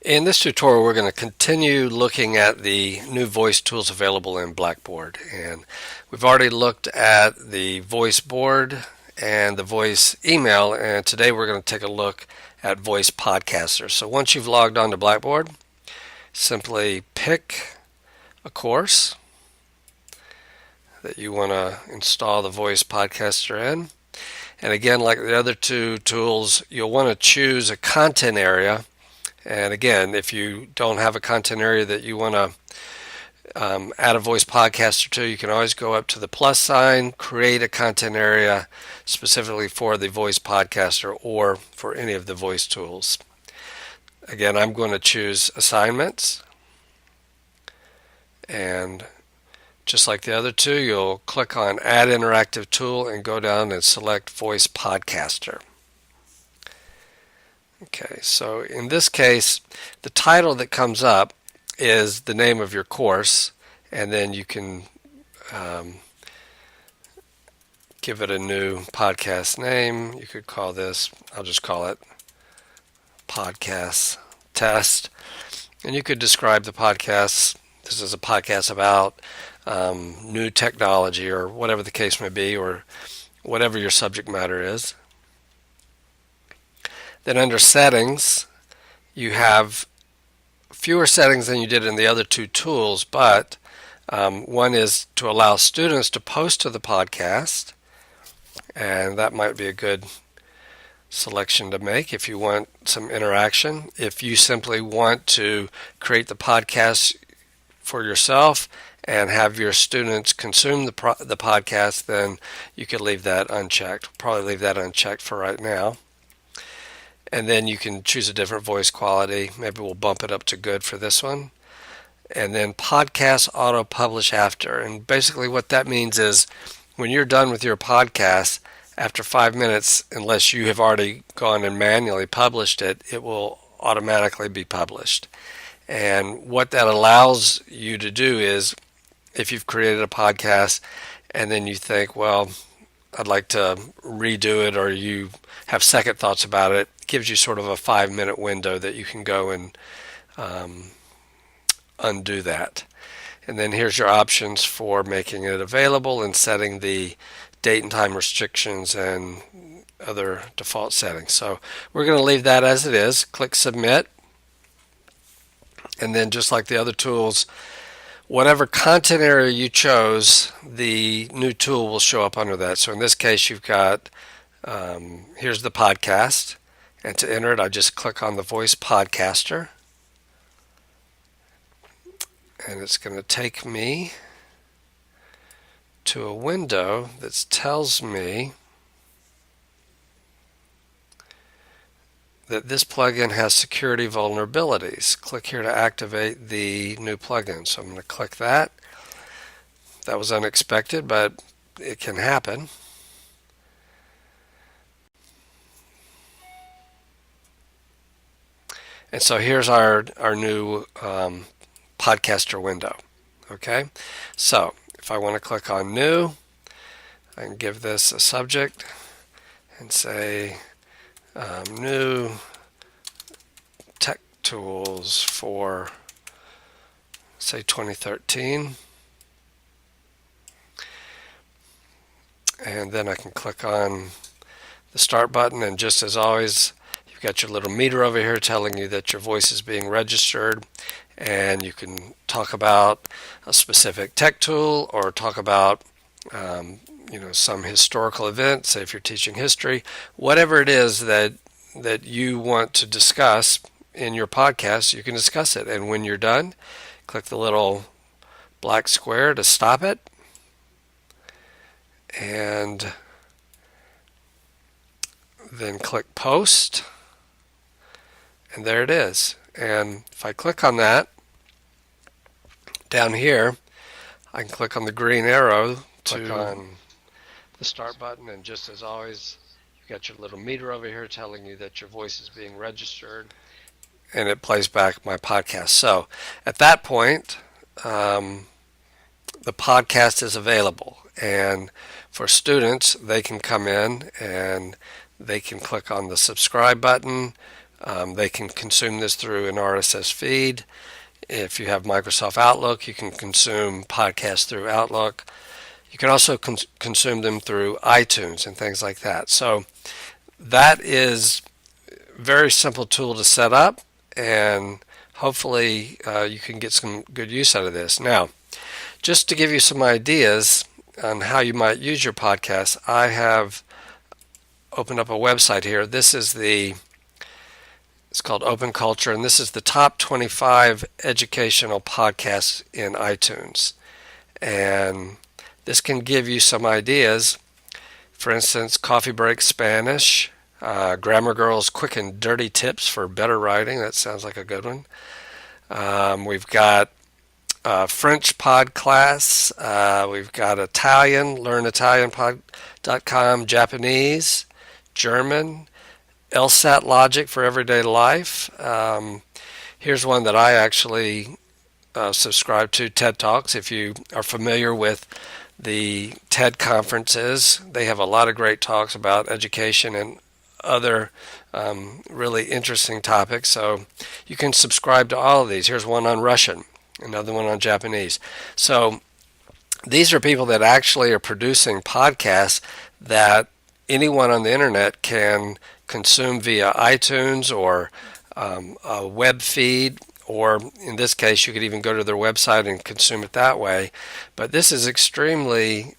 In this tutorial, we're going to continue looking at the new voice tools available in Blackboard. And we've already looked at the voice board and the voice email, and today we're going to take a look at VoicePodcaster. So once you've logged on to Blackboard, simply pick a course that you want to install the VoicePodcaster in. And again, like the other two tools, you'll want to choose a content area. And again, if you don't have a content area that you want to add a voice podcaster to, you can always go up to the plus sign, create a content area specifically for the voice podcaster or for any of the voice tools. Again, I'm going to choose assignments. And just like the other two, you'll click on Add Interactive Tool and go down and select Voice Podcaster. Okay, so in this case, the title that comes up is the name of your course, and then you can give it a new podcast name. You could call this, I'll just call it Podcast Test, and you could describe the podcast. This is a podcast about new technology or whatever the case may be, or whatever your subject matter is. Then under settings, you have fewer settings than you did in the other two tools, but one is to allow students to post to the podcast, and that might be a good selection to make if you want some interaction. If you simply want to create the podcast for yourself and have your students consume the podcast, then you could leave that unchecked. Probably leave that unchecked for right now. And then you can choose a different voice quality. Maybe we'll bump it up to good for this one. And then podcast auto publish after. And basically what that means is when you're done with your podcast, after 5 minutes, unless you have already gone and manually published it, it will automatically be published. And what that allows you to do is, if you've created a podcast and then you think, well, I'd like to redo it, or you have second thoughts about it, it gives you sort of a 5-minute window that you can go and undo that. And then here's your options for making it available and setting the date and time restrictions and other default settings. So we're going to leave that as it is. Click Submit. And then just like the other tools, whatever content area you chose, the new tool will show up under that. So in this case, you've got, here's the podcast. And to enter it, I just click on the voice podcaster. And it's going to take me to a window that tells me that this plugin has security vulnerabilities. Click here to activate the new plugin. So I'm going to click that. That was unexpected, but it can happen. And so here's our new podcaster window. Okay, so if I want to click on New, I can give this a subject and say New Tech Tools for, say, 2013. And then I can click on the Start button, and just as always, you've got your little meter over here telling you that your voice is being registered, and you can talk about a specific tech tool or talk about some historical event, say if you're teaching history, whatever it is that you want to discuss in your podcast, you can discuss it. And when you're done, click the little black square to stop it, and then click Post, and there it is. And if I click on that, down here, I can click on the green arrow to click on the Start button, and just as always, you've got your little meter over here telling you that your voice is being registered, and it plays back my podcast. So at that point, the podcast is available, and for students, they can come in and they can click on the subscribe button, They can consume this through an RSS feed. If you have Microsoft Outlook, you can consume podcasts through Outlook. You can also consume them through iTunes and things like that. So that is a very simple tool to set up, and hopefully you can get some good use out of this. Now, just to give you some ideas on how you might use your podcast, I have opened up a website here. It's called Open Culture, and this is the top 25 educational podcasts in iTunes. And this can give you some ideas. For instance, Coffee Break Spanish, Grammar Girl's Quick and Dirty Tips for Better Writing. That sounds like a good one. We've got French Pod Class. We've got Italian, LearnItalianPod.com, Japanese, German, LSAT Logic for Everyday Life. Here's one that I actually subscribe to, TED Talks. If you are familiar with the TED conferences, they have a lot of great talks about education and other really interesting topics. So you can subscribe to all of these. Here's one on Russian, another one on Japanese. So these are people that actually are producing podcasts that anyone on the internet can consume via iTunes or a web feed, or in this case you could even go to their website and consume it that way. But this is an extremely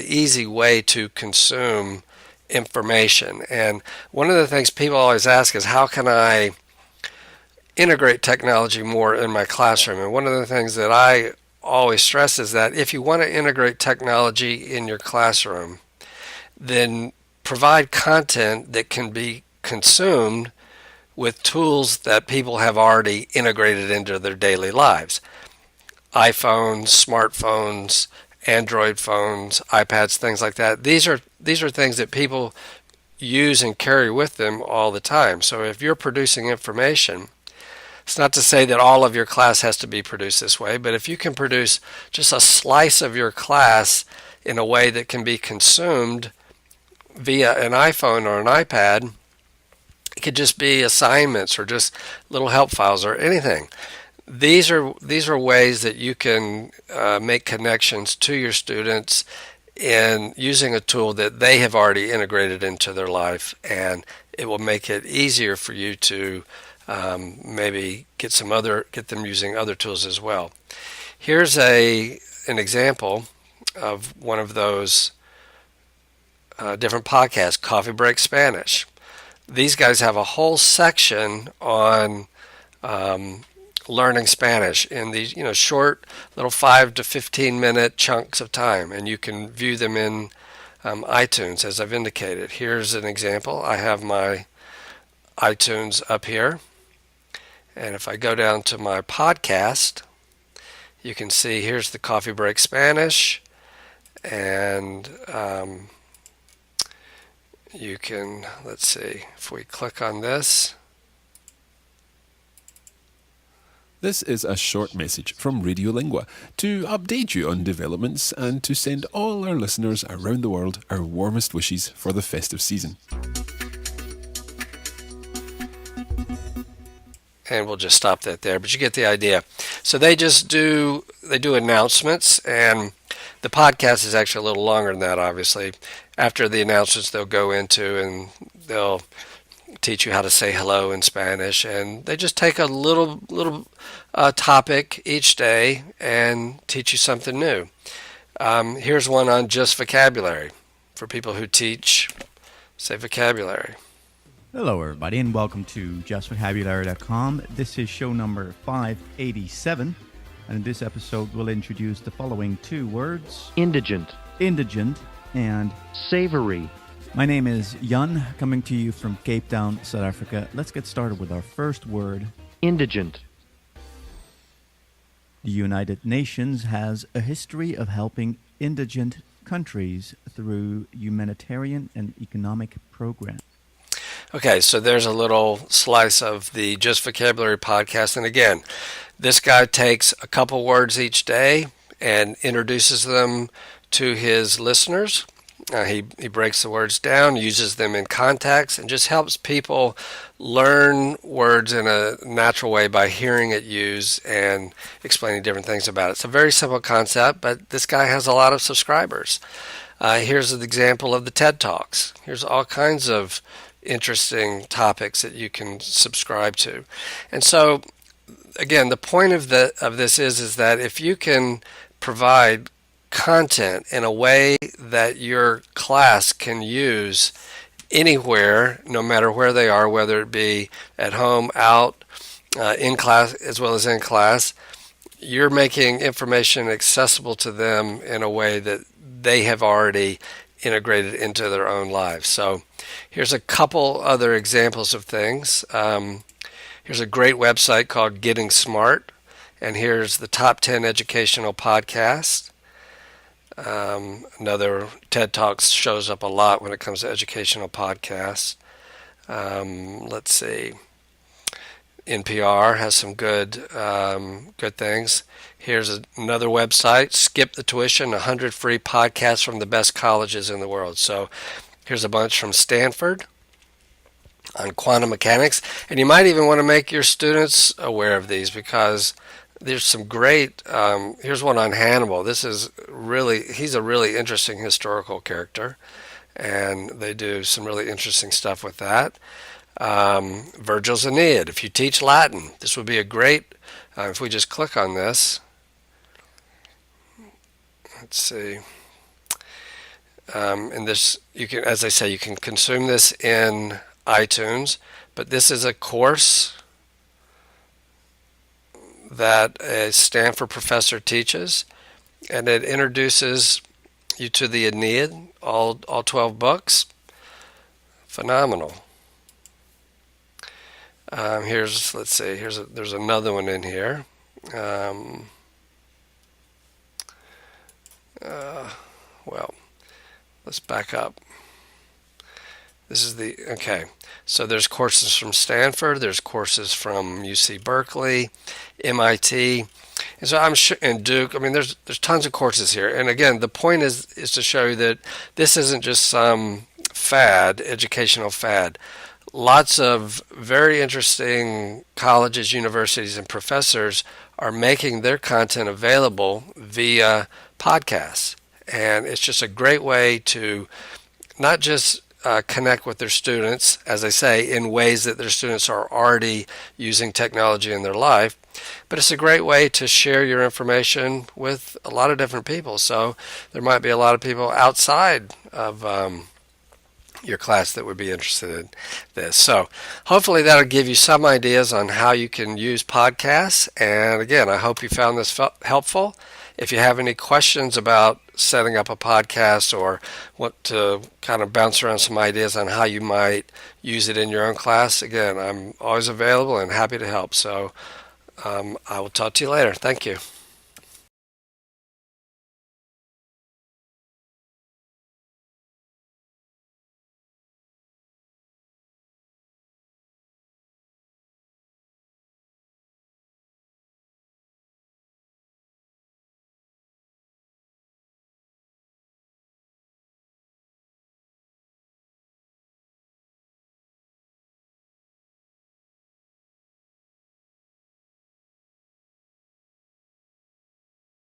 easy way to consume information. And one of the things people always ask is, how can I integrate technology more in my classroom? And one of the things that I always stress is that if you want to integrate technology in your classroom, then provide content that can be consumed with tools that people have already integrated into their daily lives. iPhones, smartphones, Android phones, iPads, things like that. These are things that people use and carry with them all the time. So if you're producing information, it's not to say that all of your class has to be produced this way, but if you can produce just a slice of your class in a way that can be consumed via an iPhone or an iPad, it could just be assignments or just little help files or anything. These are ways that you can make connections to your students in using a tool that they have already integrated into their life, and it will make it easier for you to maybe get them using other tools as well. Here's an example of one of those different podcasts, Coffee Break Spanish. These guys have a whole section on learning Spanish in these short little 5 to 15 minute chunks of time, and you can view them in iTunes, as I've indicated. Here's an example. I have my iTunes up here, and if I go down to my podcast, you can see here's the Coffee Break Spanish, and you can, let's see, if we click on this. This is a short message from Radiolingua to update you on developments and to send all our listeners around the world our warmest wishes for the festive season. And we'll just stop that there, but you get the idea. So they do announcements, and the podcast is actually a little longer than that, obviously. After the announcements, they'll go into and they'll teach you how to say hello in Spanish, and they just take a little topic each day and teach you something new. Here's one on just vocabulary for people who teach, say, vocabulary. Hello, everybody, and welcome to JustVocabulary.com. This is show number 587, and in this episode, we'll introduce the following two words: indigent, and savory. My name is Jan, coming to you from Cape Town, South Africa. Let's get started with our first word: indigent. The United Nations has a history of helping indigent countries through humanitarian and economic programs. Okay, so there's a little slice of the Just Vocabulary podcast. And again, this guy takes a couple words each day and introduces them to his listeners. He breaks the words down, uses them in context, and just helps people learn words in a natural way by hearing it used and explaining different things about it. It's a very simple concept, but this guy has a lot of subscribers. Here's an example of the TED Talks. Here's all kinds of interesting topics that you can subscribe to. And so, again, the point of this is that if you can provide content in a way that your class can use anywhere, no matter where they are, whether it be at home, out, in class, as well as in class, you're making information accessible to them in a way that they have already integrated into their own lives. So here's a couple other examples of things. Here's a great website called Getting Smart, and here's the top 10 educational podcasts. Another TED Talks shows up a lot when it comes to educational podcasts. Let's see. NPR has some good things. Here's another website, Skip the Tuition, 100 free podcasts from the best colleges in the world. So here's a bunch from Stanford on quantum mechanics. And you might even want to make your students aware of these, because there's some great, here's one on Hannibal. He's a really interesting historical character, and they do some really interesting stuff with that. Virgil's Aeneid. If you teach Latin, this would be a great, if we just click on this, let's see, and this, you can, as I say, you can consume this in iTunes, but this is a course that a Stanford professor teaches, and it introduces you to the Aeneid, all 12 books. Phenomenal. There's another one in here. Let's back up. So there's courses from Stanford, there's courses from UC Berkeley, MIT, and so I'm sure, and Duke. I mean, there's tons of courses here. And again, the point is to show you that this isn't just some educational fad. Lots of very interesting colleges, universities, and professors are making their content available via podcasts. And it's just a great way to not just connect with their students, as I say, in ways that their students are already using technology in their life, but it's a great way to share your information with a lot of different people. So there might be a lot of people outside of your class that would be interested in this. So hopefully that'll give you some ideas on how you can use podcasts. And again, I hope you found this helpful. If you have any questions about setting up a podcast or want to kind of bounce around some ideas on how you might use it in your own class, again, I'm always available and happy to help. So I will talk to you later. Thank you.